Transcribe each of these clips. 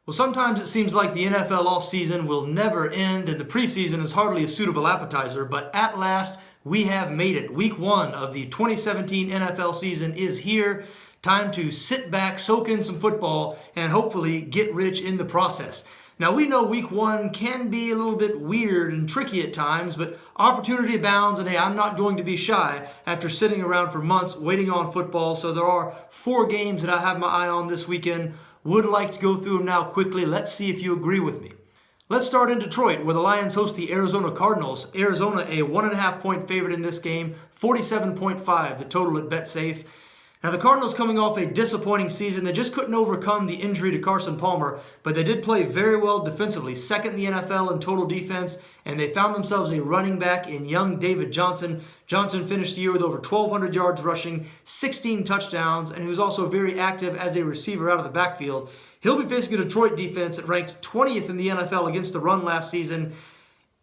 Well, sometimes it seems like the NFL offseason will never end and the preseason is hardly a suitable appetizer, but at last we have made it. Week 1 of the 2017 NFL season is here. Time to sit back, soak in some football, and hopefully get rich in the process. Now, we know week 1 can be a little bit weird and tricky at times, but opportunity abounds, and hey, I'm not going to be shy after sitting around for months waiting on football. So there are 4 games that I have my eye on this weekend. Would like to go through them now quickly. Let's see if you agree with me. Let's start in Detroit, where the Lions host the Arizona Cardinals. Arizona, a 1.5 point favorite in this game, 47.5 the total at BetSafe. Now, the Cardinals coming off a disappointing season. They just couldn't overcome the injury to Carson Palmer, but they did play very well defensively, second in the NFL in total defense, and they found themselves a running back in young David Johnson. Johnson finished the year with over 1,200 yards rushing, 16 touchdowns, and he was also very active as a receiver out of the backfield. He'll be facing a Detroit defense that ranked 20th in the NFL against the run last season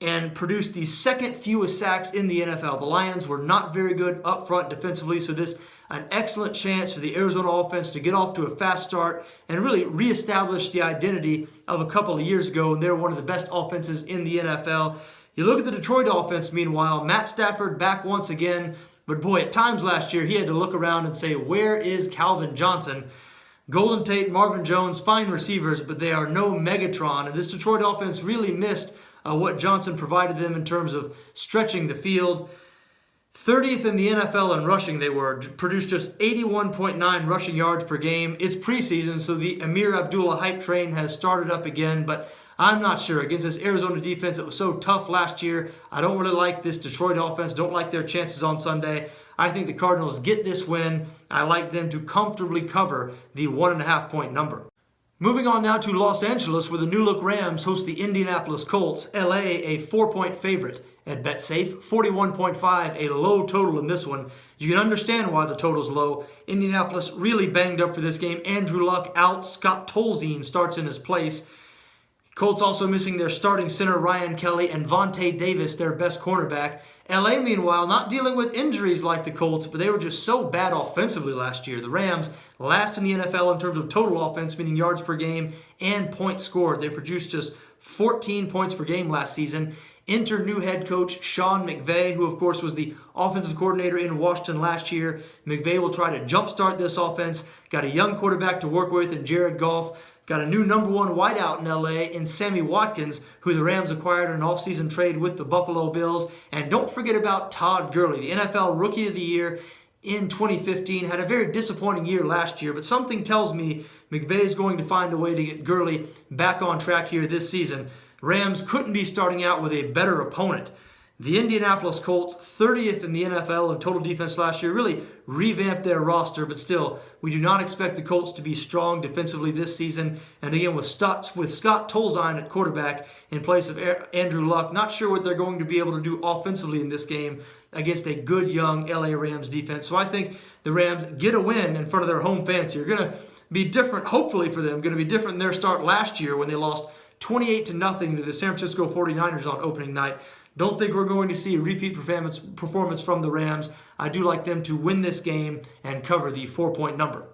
and produced the second fewest sacks in the NFL. The Lions were not very good up front defensively, so this an excellent chance for the Arizona offense to get off to a fast start and really reestablish the identity of a couple of years ago, and they're one of the best offenses in the NFL. You look at the Detroit offense, meanwhile, Matt Stafford back once again, but boy, at times last year he had to look around and say, where is Calvin Johnson? Golden Tate, Marvin Jones, fine receivers, but they are no Megatron, and this Detroit offense really missed what Johnson provided them in terms of stretching the field. 30th in the NFL in rushing they were, produced just 81.9 rushing yards per game. It's preseason, so the Amir Abdullah hype train has started up again, but I'm not sure. Against this Arizona defense, it was so tough last year. I don't really like this Detroit offense, don't like their chances on Sunday. I think the Cardinals get this win. I like them to comfortably cover the 1.5 point number. Moving on now to Los Angeles, where the new-look Rams host the Indianapolis Colts. LA, a 4-point favorite at BetSafe, 41.5, a low total in this one. You can understand why the total's low. Indianapolis really banged up for this game. Andrew Luck out. Scott Tolzien starts in his place. Colts also missing their starting center, Ryan Kelly, and Vontae Davis, their best cornerback. LA, meanwhile, not dealing with injuries like the Colts, but they were just so bad offensively last year. The Rams, last in the NFL in terms of total offense, meaning yards per game and points scored. They produced just 14 points per game last season. Enter new head coach Sean McVay, who of course was the offensive coordinator in Washington last year. McVay will try to jumpstart this offense. Got a young quarterback to work with in Jared Goff. Got a new number 1 wideout in LA in Sammy Watkins, who the Rams acquired in an offseason trade with the Buffalo Bills. And don't forget about Todd Gurley, the NFL Rookie of the Year in 2015. Had a very disappointing year last year, but something tells me McVay is going to find a way to get Gurley back on track here this season. Rams couldn't be starting out with a better opponent. The Indianapolis Colts, 30th in the NFL in total defense last year, really revamped their roster, but still, we do not expect the Colts to be strong defensively this season. And again, with Scott Tolzien at quarterback in place of Andrew Luck, not sure what they're going to be able to do offensively in this game against a good young LA Rams defense. So I think the Rams get a win in front of their home fans here. Going to be different, hopefully for them, going to be different than their start last year when they lost 28-0 to the San Francisco 49ers on opening night. Don't think we're going to see a repeat performance from the Rams. I do like them to win this game and cover the 4-point number.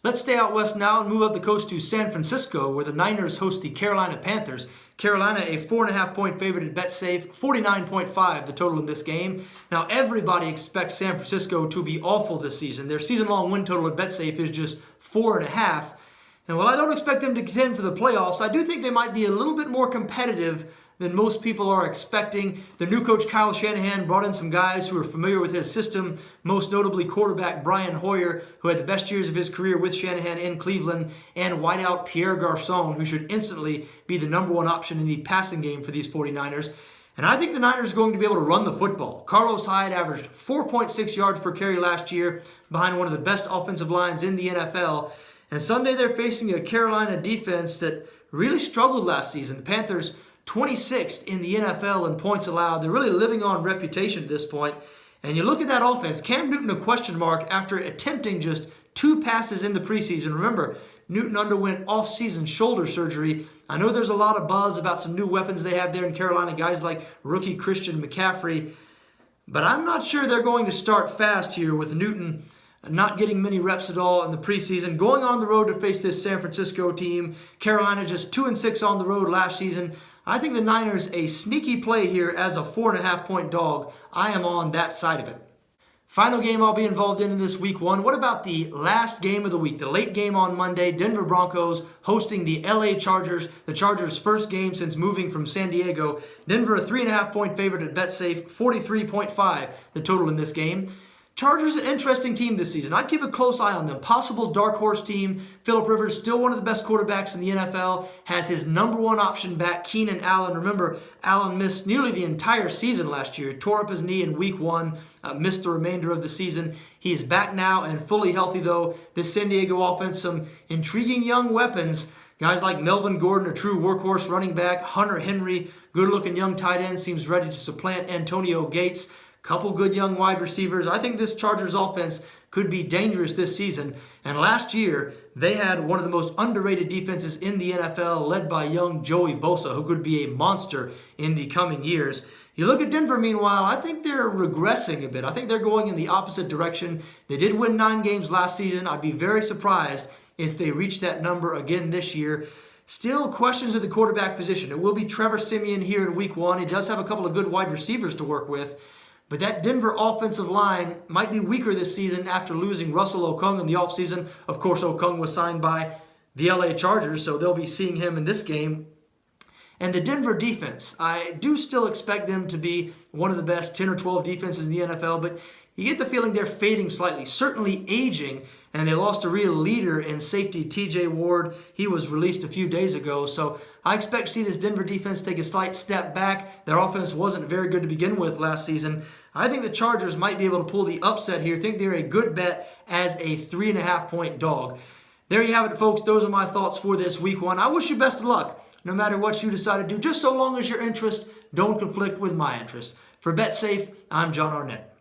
Let's stay out west now and move up the coast to San Francisco, where the Niners host the Carolina Panthers. Carolina, a 4.5 point favorite at BetSafe, 49.5 the total in this game. Now, everybody expects San Francisco to be awful this season. Their season-long win total at BetSafe is just 4.5. And while I don't expect them to contend for the playoffs, I do think they might be a little bit more competitive than most people are expecting. The new coach Kyle Shanahan brought in some guys who are familiar with his system, most notably quarterback Brian Hoyer, who had the best years of his career with Shanahan in Cleveland, and wideout Pierre Garçon, who should instantly be the number 1 option in the passing game for these 49ers. And I think the Niners are going to be able to run the football. Carlos Hyde averaged 4.6 yards per carry last year behind one of the best offensive lines in the NFL. And Sunday they're facing a Carolina defense that really struggled last season. The Panthers 26th in the NFL in points allowed. They're really living on reputation at this point. And you look at that offense, Cam Newton a question mark after attempting just 2 passes in the preseason. Remember, Newton underwent off-season shoulder surgery. I know there's a lot of buzz about some new weapons they have there in Carolina, guys like rookie Christian McCaffrey. But I'm not sure they're going to start fast here with Newton not getting many reps at all in the preseason, going on the road to face this San Francisco team. Carolina just 2-6 on the road last season. I think the Niners a sneaky play here as a 4.5-point dog. I am on that side of it. Final game I'll be involved in this week 1. What about the last game of the week, the late game on Monday? Denver Broncos hosting the LA Chargers, the Chargers' first game since moving from San Diego. Denver a 3.5-point favorite at BetSafe, 43.5 the total in this game. Chargers an interesting team this season. I'd keep a close eye on them. Possible dark horse team. Phillip Rivers, still one of the best quarterbacks in the NFL, has his number one option back, Keenan Allen. Remember, Allen missed nearly the entire season last year. Tore up his knee in week 1, missed the remainder of the season. He is back now and fully healthy, though. This San Diego offense, some intriguing young weapons. Guys like Melvin Gordon, a true workhorse running back. Hunter Henry, good-looking young tight end, seems ready to supplant Antonio Gates. Couple good young wide receivers. I think this Chargers offense could be dangerous this season. And last year, they had one of the most underrated defenses in the NFL, led by young Joey Bosa, who could be a monster in the coming years. You look at Denver, meanwhile, I think they're regressing a bit. I think they're going in the opposite direction. They did win 9 games last season. I'd be very surprised if they reach that number again this year. Still questions at the quarterback position. It will be Trevor Siemian here in week 1. He does have a couple of good wide receivers to work with. But that Denver offensive line might be weaker this season after losing Russell Okung in the offseason. Of course, Okung was signed by the LA Chargers, so they'll be seeing him in this game. And the Denver defense, I do still expect them to be one of the best 10 or 12 defenses in the NFL, but you get the feeling they're fading slightly, certainly aging, and they lost a real leader in safety, TJ Ward. He was released a few days ago, so I expect to see this Denver defense take a slight step back. Their offense wasn't very good to begin with last season. I think the Chargers might be able to pull the upset here. I think they're a good bet as a 3.5-point dog. There you have it, folks. Those are my thoughts for this week 1. I wish you best of luck, no matter what you decide to do, just so long as your interests don't conflict with my interests. For BetSafe, I'm John Arnett.